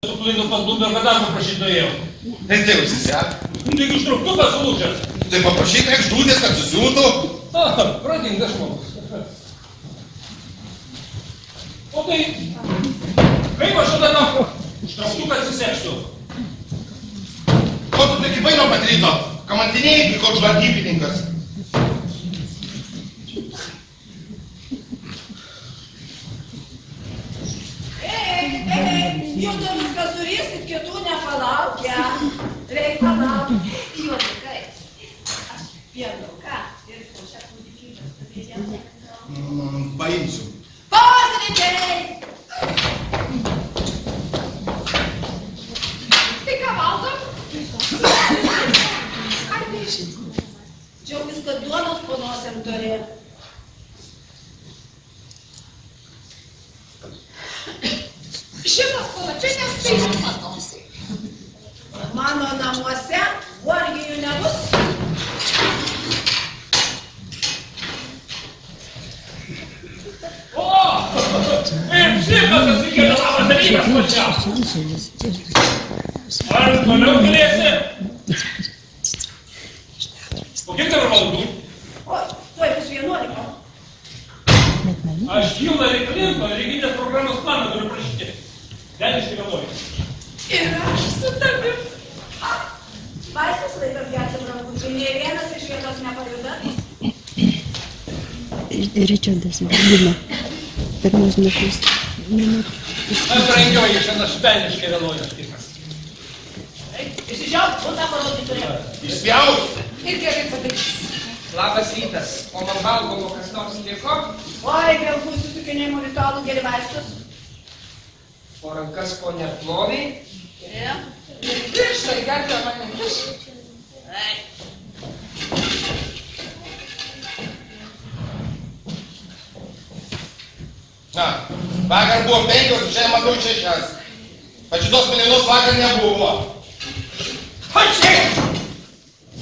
Suplinu pas Blumbergą darbą prašyti norėjau. Tai tai užsisek. Taigi užtruktukas sulūžęs. Tai paprašyk Ekštutės, kad susiūtų. Pradingas žmogus. O tai, kaip aš tada užtrauktuką atsiseksiu? Ko tu tik įvaino patryto? Kamantinėjai, kaip koks žvalgybininkas. Jau to viską surisit, kitų nepalaukia. Reik palaukti. Juodikai. Aš pienuką ir po šią kūdikybę stovėjau. Paimsiu. Posėdžiai! Tai ką valgom? Ar nežinau? Džiaugis, kad duonos po nosėm turi. Šitas palačinės tai matos. Mano namuose orgijų nebus. O! Kaip šitas atsikėlė labas dalykas pačiausias. Ar toliau galėsi? O kiek dabar valandų? O, tuoj bus 11. Aš Hildą reikalingo religinės programos planą turiu prašyti. Deniškai vėluoju. Ir aš su tavim. Vaistus laikas gerti brangučiai, nė vienas iš vietos nepajuda. Ričardas gimė pirmus metus. Aš brangioji, šiandien šveniškai vėluoju. Išsižiauk, būtą parodyti turėjau. Išspjaus. Ir gerai padarys. Labas rytas. O man valgomo kas nors liko? Oi, vėl būsiu sukinėjimų ritualų geri vaistus. O rankas ko neploviai? Ne. Ir pirštai gerklę mane pirštai. Na, vakar buvo 5, šiandien matau 6. Pačitos mėlynos vakar nebuvo. Pačiai!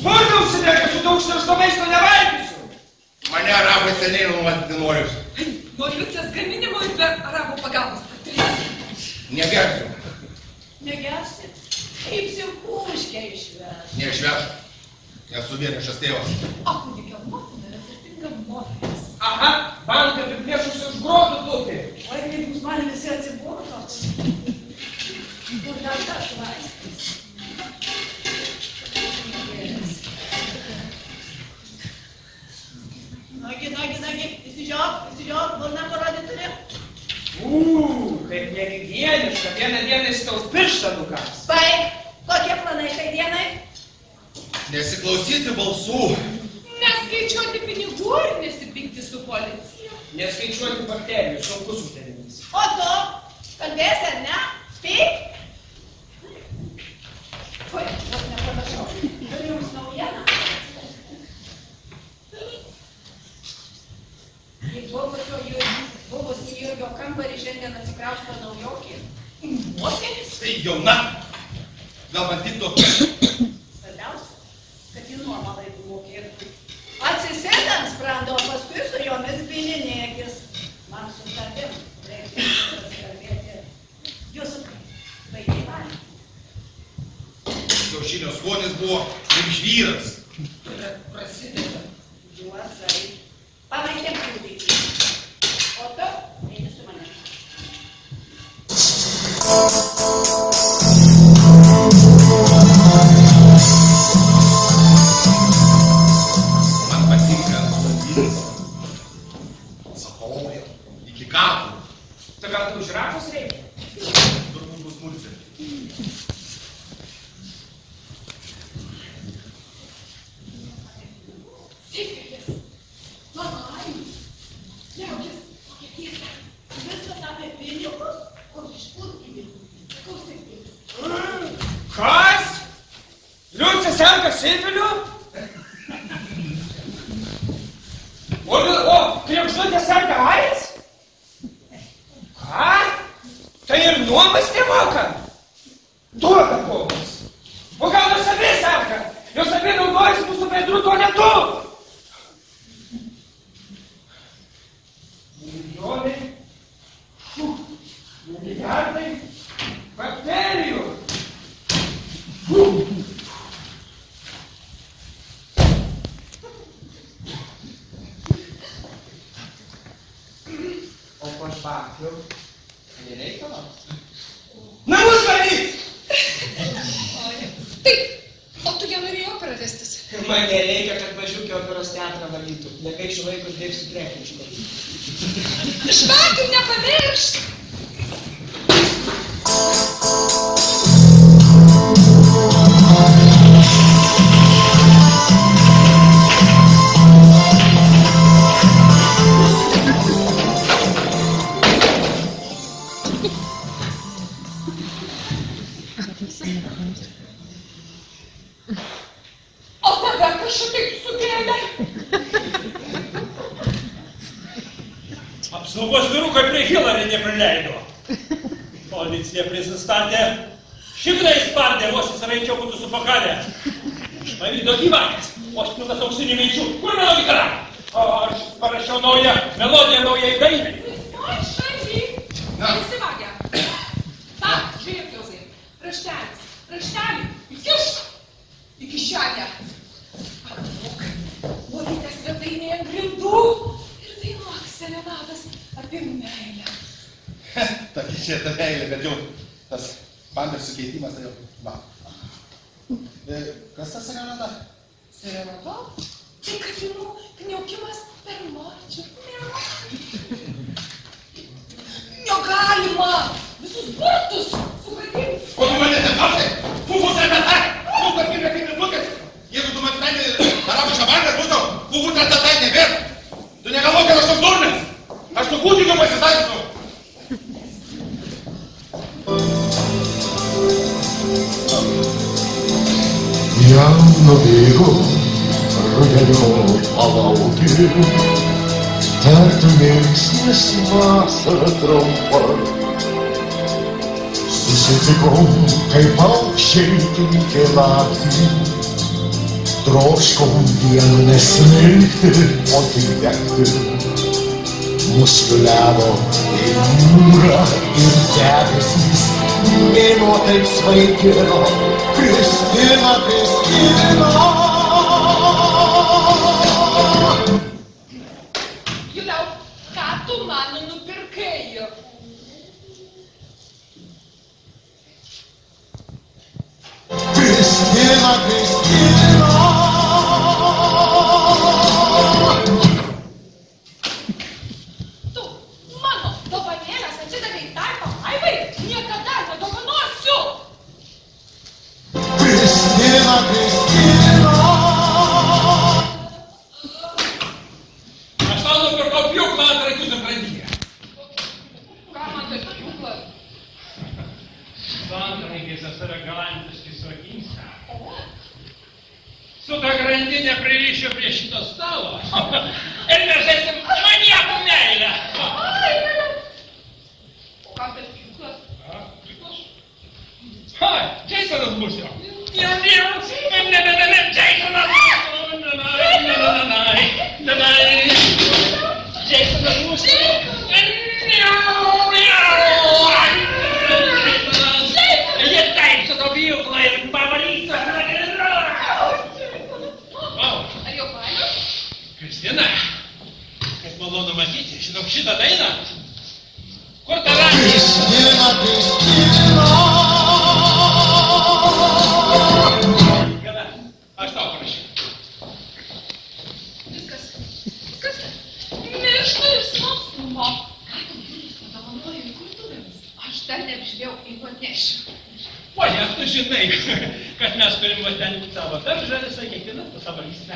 Purgausi, kad su daug štaršto maisto nevalgysiu. Mane arabai seniai numatyti noriu. Nuo liucės gaminimo ir be arabų pagalbos patirsi. Negersiu. Negersi? Kaip psichuškę išveš. Neišveš. Esu vienišas tėvas. O kūdikio motina yra turtinga moteris. Aha, banką apiplėšusi už grotų tupį. Oi, kaip jūs man visi atsibodos. Kur dar tas vaistas? Nagi, įsižiok, burną parodyti turi. Kaip nehigieniška, vieną dieną jis tau pirštą nukas. Baig, kokie planai šiai dienai? Nesiklausyti balsų. Neskaičiuoti pinigų ir nesipykti su policija. Neskaičiuoti bakterijų, sunkus uždavinys. O tu, kalbėsi ar ne? Spyk? Oi, vos nepanašau. Turiu jums naujieną. Į buvusį Jurgio kambarį šiandien atsikrausto naujokį. Moteris? Tai jauna. Gal man tik tokia. Svarbiausia, kad į nuomą laivų mokėtų. Atsisėd ant sprando, o paskui su jomis bylinėkis. Man su tavim reikia pasikalbėti. Jūsų vaikai valgė. Kiaušinio skonis buvo kaip žvyras. Prasideda. Juozai, pamaitėm kūdikį. O tu eini su manimi. Man patinka sodinti. Sakoja. Iki kapų. Tai gal tu žirafos reikia? Turbūt bus murcė. Sifrilis. Labai. Liaukis. Kokia keista. Viskas apie pinigus, o iš kur pinigų. Klausykis. Kas? Liucė senka sifiliu? O Krekštutė senka AIDS? Ką? Tai ir nuomas nemoka? Duoda pomas. O gal jos abi senka? Jos abi naudojasi mūsų bendru tualetu? Milijonai, milijardai, bakterijai. Man nereikia, kad važiuokė operos teatrą valytų. Negaišiu laiko, uždėksiu prekių. Žvakių nepamiršk! O tave kažkaip sugėlė. Apsaugos vyrukai prie Hillary neprileido. Policija prisistatė. Šiknai spardė, vos įsiraičiau būtų supakalę. Pavydo gyvatės, vos pilnas auksinių minčių. Kur mano gitara? O aš parašiau naują melodiją naujai dainai. Įsivagę. Ta, žiūrėk, Jozai. Raštelis. Raštelį. Įkišk. Į kišenę. Pagalvok. Lovytė svetainėje ant grindų. Ir dainuok serenadas apie meilę. Tokia čia ta meilė, bet jau tas pampersų keitimas, tai jau, va. Kas tas serenada? Serenada? Tai katinų kniaukimas per marčią. Negalima! Visus burtus sugadins! Ko tu mane nepatai? Fufu tratatai! Fukas kaip nebukas! Jeigu tu man spendė arabų šabarkas būtų, fufu tratatai nebėr! Tu negalvok, kad aš toks durnas! Aš su kūdikiu pasisakysiu! Jam nubėgo rudenio palaukė, tartum linksnis vasara trumpa. Susitikom, kaip paukščiai kinkė naktį, troškom vienu nesmilkti, o tik degti. Mus nulevo jūra ir debesys, mėnuo taip svaigino, Kristina, Kristina. Juliau, ką tu mano nupirkai? Kristina, Kristina. Tu mano dovanėlės atsidavei tai palaimai? Niekada nedovanosiu! Kristina, Kristina. Aš tau nupirkau pjūklą ant rakiutų grandinę. Ką man tas pjūklas? Santrankiais yra galantiškai suakinsa. Su ta grandinė pririšiu prie šito stalo. Ir mes žaisim maniakų meilę. O kam tas pjūklas? Pjūklas? Hai, Jasonas bus jo. Jasonas! Jasonas bus jo. Jie taip su to pjūklą ir pavarys. Ar jau paėmė? Kristina, kaip malonu matyti, žinok šitą dainą. Kur tave? Kristina, Kristina. Kada? Aš tau parašiau. Viskas. Mirštu ir smalsumo. Ką tu Julius padovanojo įkurtuvėmis? Aš dar neapžiūrėjau, jeigu atnešiu. Ponia, tu žinai, kad mes turim va ten savo daržą visą kiekvieną po savo lysvę.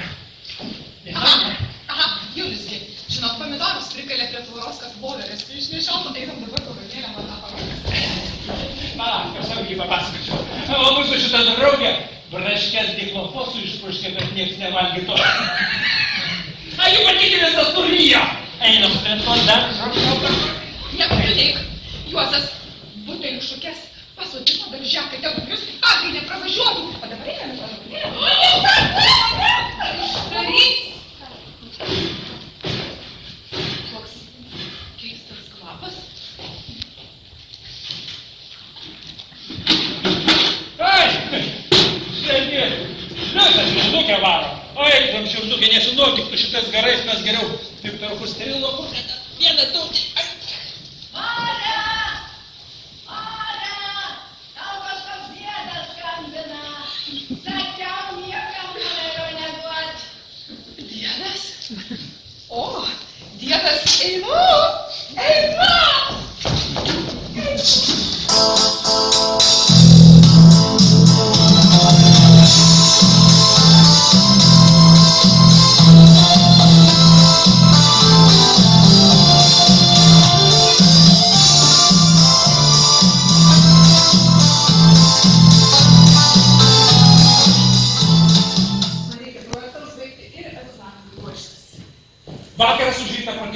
Aha, Juliusgi, žinok, pomidorus prikalė prie tvoros, kad voverės išnešiotų, einam dabar pavadėlę man tą pamatys. Aš tau jį papasakočiau. O mūsų šitą draugę braškės diklofosu išpurškė, kad nieks nevalgytų. A, jų matyti visą surijo. Einam prie to daržo. Nepridėk, Juozas, butelių šukės pasodino daržę, kad tegu jūs agrai nepravažiuotų. O dabar einame, Išdarys. Koks keistas kvapas. Ai, sėdėt. Liukas šildukę varo. Oi, tam šildukę nesinokit, tu šitais garais mes geriau tik tarpu sterilo, kur kada vieną tautį. Marė! Tau kažkas bėdas skambina. Sakiau, niekam numerio neduoti.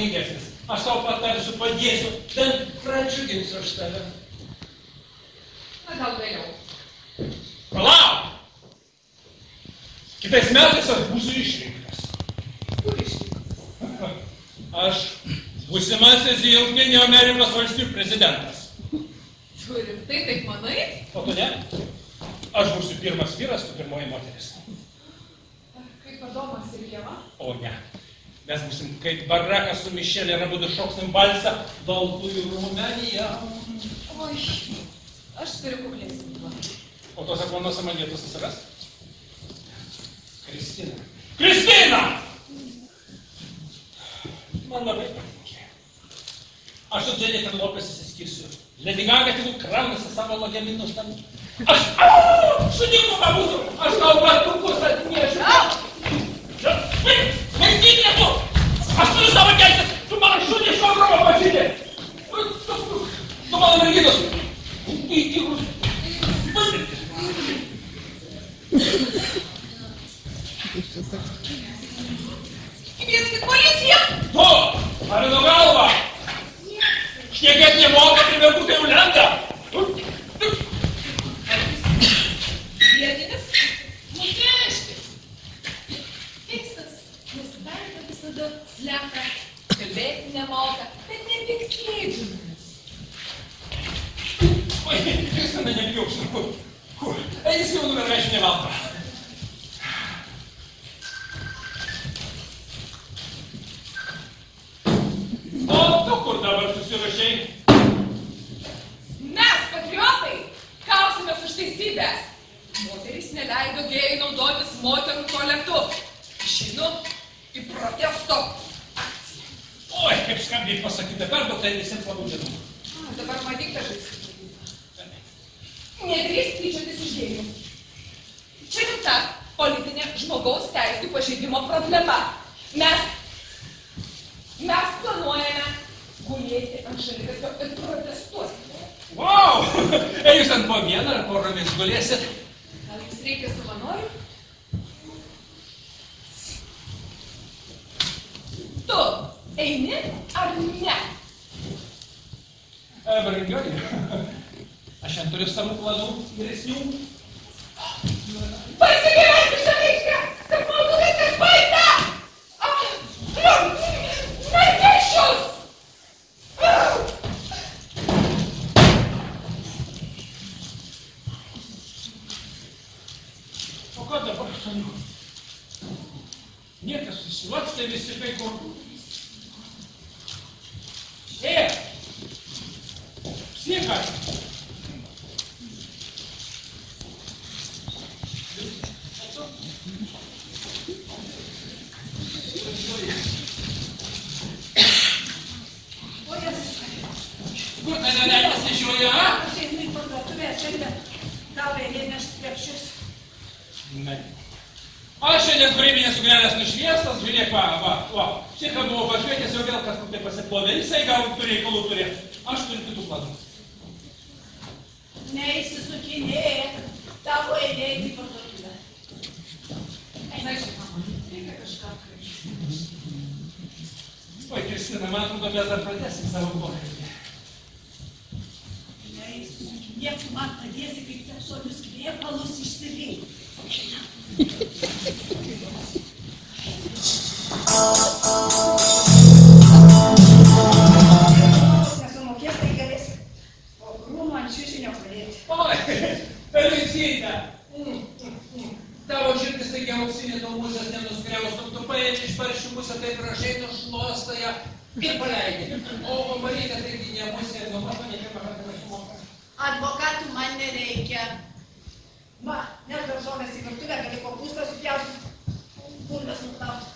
sąžiningesnis. Aš tau patarsiu, padėsiu, bent pradžiuginsiu aš tave. Na, gal vėliau. Palauk! Kitais metais aš būsiu išrinktas. Kur išrinktas? Aš būsimasis Jungtinių Amerikos valstijų prezidentas. Tu rimtai taip manai? O tu ne? Aš būsiu pirmas vyras, tu pirmoji moteris. Kaip Adomas ir Ieva? O ne. Mes būsim kaip barakas su Mišelė ir abudu šoksim balsą baltųjų rūmenyje. Oi, aš turiu kuklėsinimą. O tose planuose man vietos susiras? Kristina. Kristina! Man labai patikė. Aš su Jennifer Lopez įsiskirsiu. Lady Gaga tik kraunasi savo lagaminus tam. Aš šuniku pabūsiu. Aš tau batukus atnešiu. Vaikyk lietu! Aš turiu savo teisės! Tu mano šunį iš Vagrovo pažydė! Tu mano merginos! Įtikrus! Kvieskit policiją! Tu! Marino galva! Šnekėt nemoka, tai vertų jau lenda! Vietinis? Nusiaiškis! Keistas, nes verta visada slepia, kalbėti nemoka, bet ne piktėdžiamas. Oi, Kristina, nebijok, kur? Kur? Eis jau numeraišį nevaldo. O tu kur dabar susirašai? Mes, patriotai, kausimės už teisybės. Moterys neleido gėjai naudotis moterų tualetu. Išeinu į protesto akciją. Oi, kaip skambiai pasakyta, perduok tai visiems labai žinoma. Dabar matyk tą žaislą. Nedrįsk tyčiotis iš gėjų. Čia rimta politinė žmogaus teisų pažeidimo problema. Mes planuojame gulėti ant šaligatvio ir protestuoti. Vau! Jūs ant po vieną ar poromis gulėsit? Gal jums reikia savanorių? Tu eini ar ne? Brangioji, aš šiandien turiu savų planų geresnių. Pasigyvensiu šališkę, kad mūsų viskas baigta! Mergešius! O ką dabar šaliu? Niekas susilakstė visi kai kur. Psieka! Kur tai neleikas nešioja, a? Aš einu į parduotuvę, šiandien tau eilė nešti krepšius. Aš šiandien kūrybinės ugnelės nušviestas, žiūrėk, va. Šieka buvo pašvietęs, jau vėl kažkur tai pasiplovė, jisai gal turi reikalų turėti. Aš turiu kitų planų. Neįsisukinėk, tavo eilė į parduotuvę. Na, žinoma, reikia kažką krepšių. Oi, Kristina, man atrodo, mes dar pratęsim savo pokalbį. Neįsisukinėk, tu man padėsi kaip seksualius kvėpalus išsirinkti. Nesumokės, tai galės po krūmų ant šiušinio padėti. Oi, Elisyte, tavo širdis taigi auksinė tau musės nenuskriaustum, tu paėmė iš paršių musę taip gražiai nušluostą ją ir paleidė. O Marytė taigi ne musė, nuo mato niekai pamatė nesumoka. Advokatų man nereikia. Va, net daržovės į virtuvę gali kopūstą supjausti, bulves nuplauti.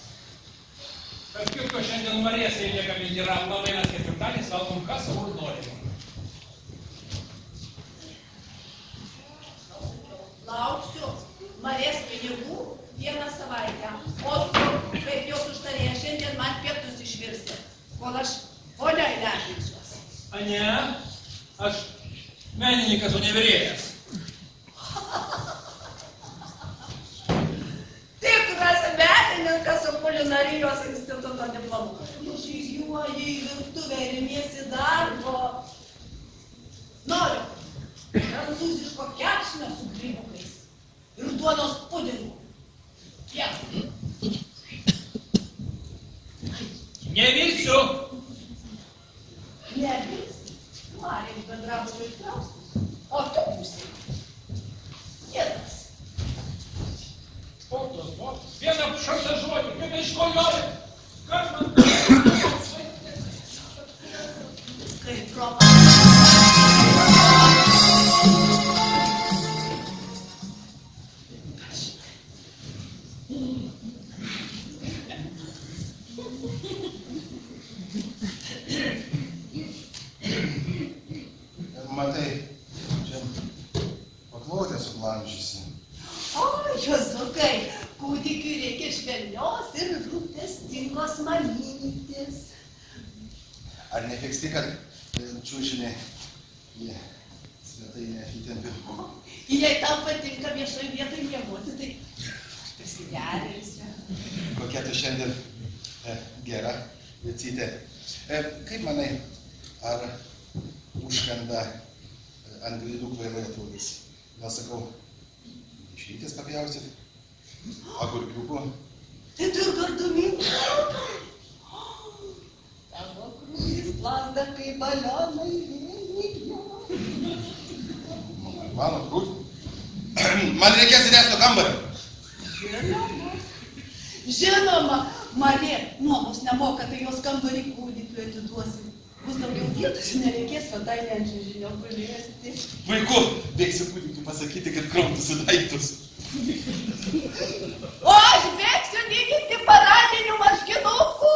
Tarp kitko, šiandien Marijas eilė gaminti rapną, mainas ketvirtadienis, valgom ką savo norim. Lauksiu Marės pinigų vieną savaitę. O tu, kaip jos užtarėja, šiandien man pietus išvirsti, kol aš vonioj lepinsiuos. A ne, aš menininkas, o ne virėjas. Tikras menininkas su kulinarijos instituto diplomu. Iš jų važiuoji į virtuvę ir imiesi darbo. Noriu prancūziško kepsnio su grybukais ir duonos pudingu. Tiek. Nevirsiu. Nevirsi. Marija iš bendrabučio ištraustus. O tu pusė. Kietas. Sportas, sportas. Vieną šarsą žodį, kitą iš ko nori. Kas man? Kaip propa. Matai, čia paklotę suglamžysi. O, Jozukai, kūdikiui reikia švelnios ir rūpestingos mamytės. Ar nepyksti, kad čiūžinė į svetainę įtempiu? Jei tau patinka viešoje vietoje miegoti, tai prisigerinsiu. Kokia tu šiandien gera, Vicytė. Kaip manai, ar užkanda ant grindų kvailai atrodys? Gal sakau, išrytis papjausit? Agurkiukų? Tai tu ir gardumynų. Tavo krūvis plazda kaip balionai vėjyje. Mano krūvis? Man reikės didesnio kambario. Žinoma, Marija nuomos nemoka, tai jos kambarį kūdikiu atiduosim. Bus daugiau vietos, nereikės svetainę ant čiužinio paliesti. Puiku, bėgsiu kūdikiu pasakyti, kad krautųsi daiktus. O aš bėgsiu lyginti paradinių marškinukų.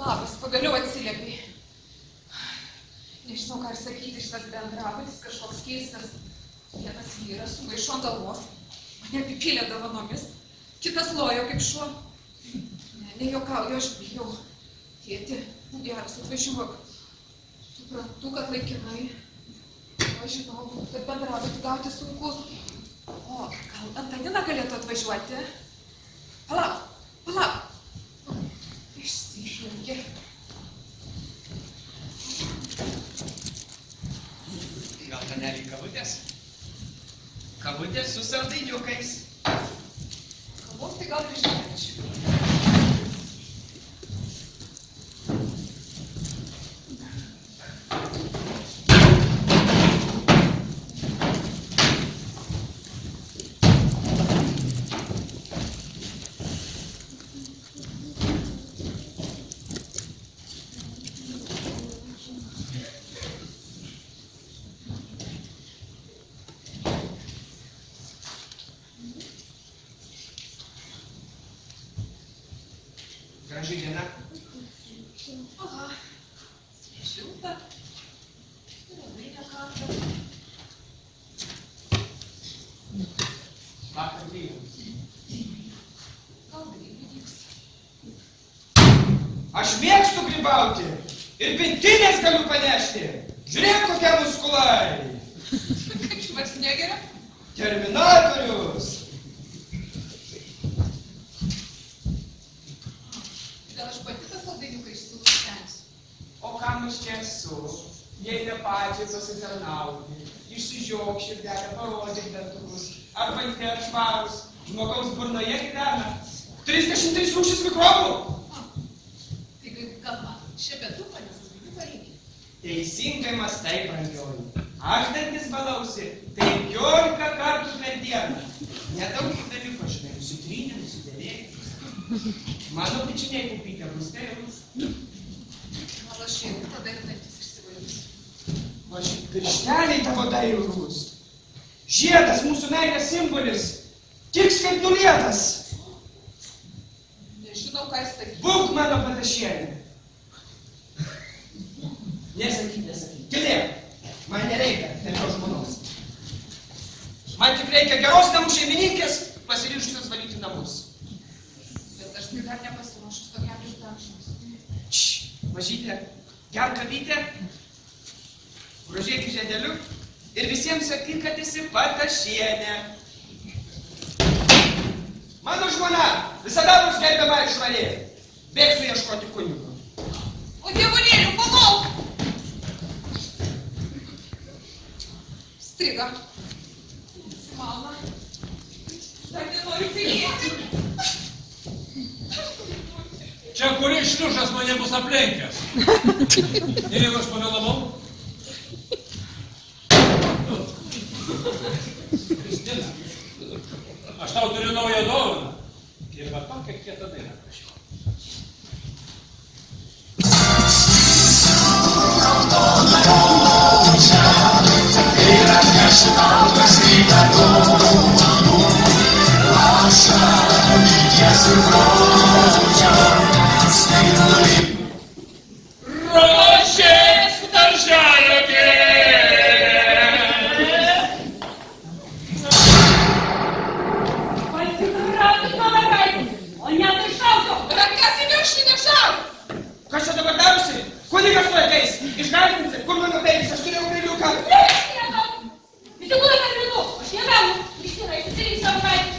Labas, pagaliau atsiliepiai. Nežinau, ką ir sakyti, šitas bendrabutis kažkoks keistas. Vienas vyras su maišu ant galvos, mane apipylė dovanomis, kitas lojo kaip šuo. Ne, nejuokauju, aš bijau. Tėti, geras, atvažiuok. Suprantu, kad laikinai. Aš žinau, kad bendrabutį gauti sunku. O, gal Antanina galėtų atvažiuoti? Palauk, palauk. Išsižvelgė. Gal panelį kavutės? Kavutės su saldainiukais. Kavos tai gal ir išgerčiau. Graži diena. Aha, šilta. Labai nekarta. Vakar grįžau. Gal greitai vyks. Aš mėgstu grybauti ir pintinės galiu panešti. Žiūrėk, kokie muskulai. Kaip Švarcnegerio? Terminatorius. Gal aš pati tą saldainiuką išsilūkštensiu? O kam aš čia esu? Jei ne pačiai pasitarnauti, išsižiok širdelę, parodyk dantukus, arba tie švarus, žmogaus burnoje gyvena 33 rūšis mikrobų. Tai gal man šebetuką, nes saldainiuką reikia. Teisingai mastai, brangioji. Aš dantis balausi 15 kartų per dieną. Nedaug dalykų aš nenusitrynė, nusidėlėjau. Mano pičiniai pupytė bus terus. Gal aš irgi tada ir dantis išsivalysiu. O šit piršteliai tavo dailus. Žiedas mūsų meilės simbolis. Tiks kaip nulietas. Nežinau, ką jis sakyti. Būk mano patašienė. Nesakyk. Tylėk. Man nereikia tokios žmonos. Man tik reikia geros namų šeimininkės, pasiryžusios valyti namus. Bet aš tai dar nepasiruošus tokiam išdažymus. Mažytė, gerk kavytę, grožėk žiedeliu ir visiems sakyk, kad esi patašienė. Mano žmona visada bus gerbiama ir švarė. Bėgsiu ieškoti kunigo. O dievulėlių, palauk! Striga. Simala. Dar nenoriu tylėti. Čia kuris šliušas mane bus aplenkęs. Ir jeigu aš pavėlavau? Kristina, aš tau turiu naują dovaną. Ir va tokia kieta daina prašiau. Rožės darželio gėlė. Pasitraukit nuo mergaitės, o ne tai šauko. Rankas į viršų nešauk! Kas čia dabar darosi? Kunigas tu ateis? Išgąsdinsi? Kur mano peilis? Aš turėjau peiliuką. Visi būna kalbinu, aš negaliu. Kristina, įsitrink savo kaitį.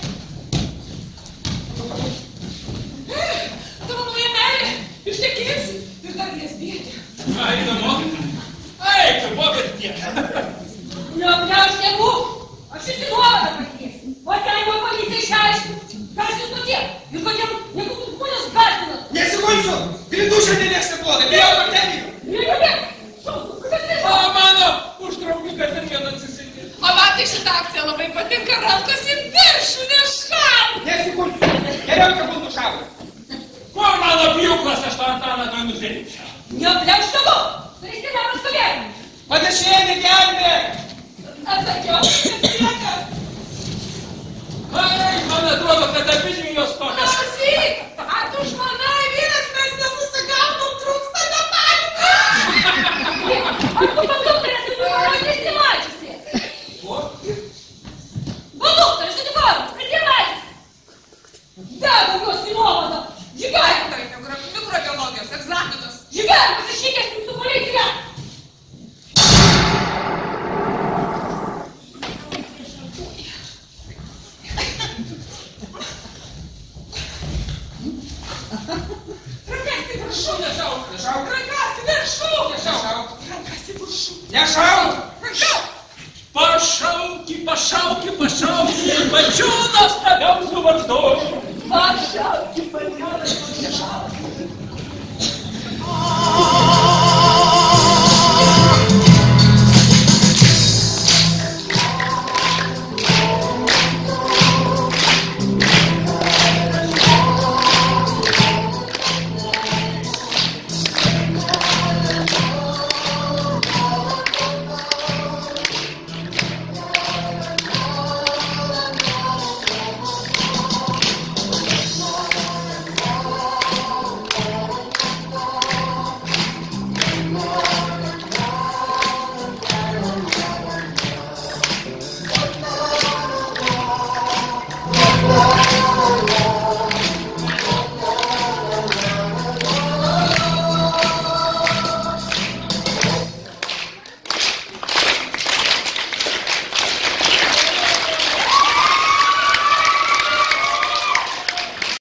Tavo nauja meilė, ištekėsi ir dar nesbėti. Ką, įdomu? Eik, tu bobėt tiek. Neapniauš nebūk, aš įsinuovadą pakviesiu. O ten man pavyks išaiškinti, kas jūs tokie ir kodėl nekokius žmonės gąsdinat. Nesikulsiu! Grindų šiandien nieks neploda, bijau bakterijų. O mano užtraukikas ir vien atsisėdė. O man tai šitą akciją labai patinka, rankos į viršų nešauk! Nesikulsiu! Geriau, kad būtų šaudė. Kur mano pjūklas, aš tą antaną toj nusėdėsiu. Neapniauš nebūk, Kristina pastovėjim. Patašienė, gelbėk! Atsakiau, kas niekas. Ai, man atrodo, kad abidvi jos tokias. Klausyk, ar tu žmona vyras, mes nesusigaudom, trūksta detalių. Ar tu konduktorės ir nuvaros nesimačiusi? Ko? Konduktorės ir nuvaros nesimačiusi. Dego jos į nuovadą. Žygai! Tai mikrobiologijos egzaminas. Žygai, pasišnekėsim su policija. Rankas į viršų nešauk. Nešauk. Rankas į viršų Nešauk. Rankas į viršų. Nešauk! Rankas. Pašauki, pačiūnas tavim suvartoju. Pašauki, pačiūnas tavim suvartoju.